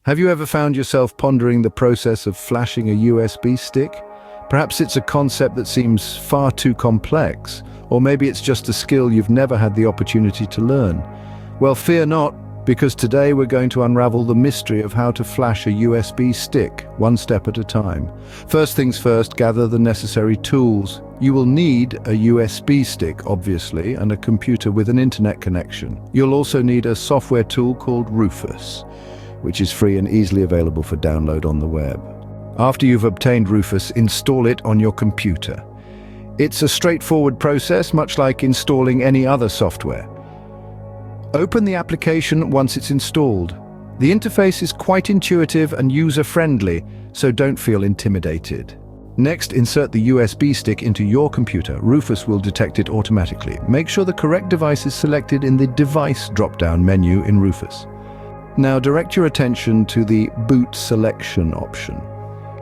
Have you ever found yourself pondering the process of flashing a USB stick? Perhaps it's a concept that seems far too complex, or maybe it's just a skill you've never had the opportunity to learn. Well, fear not, because today we're going to unravel the mystery of how to flash a USB stick, one step at a time. First things first, gather the necessary tools. You will need a USB stick, obviously, and a computer with an internet connection. You'll also need a software tool called Rufus, which is free and easily available for download on the web. After you've obtained Rufus, install it on your computer. It's a straightforward process, much like installing any other software. Open the application once it's installed. The interface is quite intuitive and user-friendly, so don't feel intimidated. Next, insert the USB stick into your computer. Rufus will detect it automatically. Make sure the correct device is selected in the Device drop-down menu in Rufus. Now direct your attention to the Boot Selection option.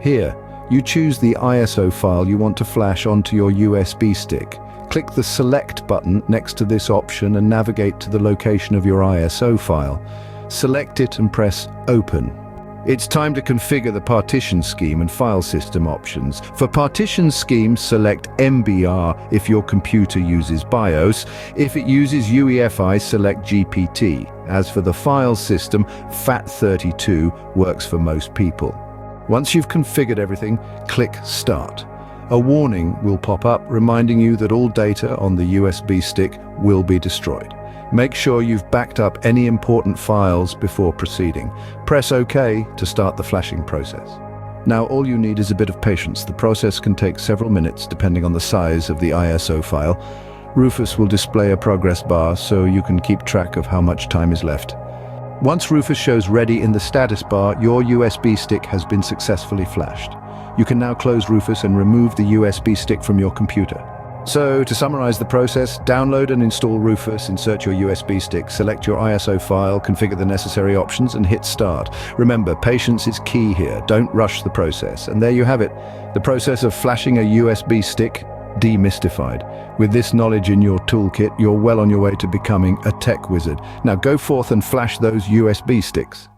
Here, you choose the ISO file you want to flash onto your USB stick. Click the Select button next to this option and navigate to the location of your ISO file. Select it and press Open. It's time to configure the partition scheme and file system options. For partition schemes, select MBR if your computer uses BIOS. If it uses UEFI, select GPT. As for the file system, FAT32 works for most people. Once you've configured everything, click Start. A warning will pop up reminding you that all data on the USB stick will be destroyed. Make sure you've backed up any important files before proceeding. Press OK to start the flashing process. Now all you need is a bit of patience. The process can take several minutes depending on the size of the ISO file. Rufus will display a progress bar so you can keep track of how much time is left. Once Rufus shows ready in the status bar, your USB stick has been successfully flashed. You can now close Rufus and remove the USB stick from your computer. So, to summarize the process, download and install Rufus, insert your USB stick, select your ISO file, configure the necessary options, and hit Start. Remember, patience is key here. Don't rush the process. And there you have it, the process of flashing a USB stick demystified. With this knowledge in your toolkit, you're well on your way to becoming a tech wizard. Now go forth and flash those USB sticks.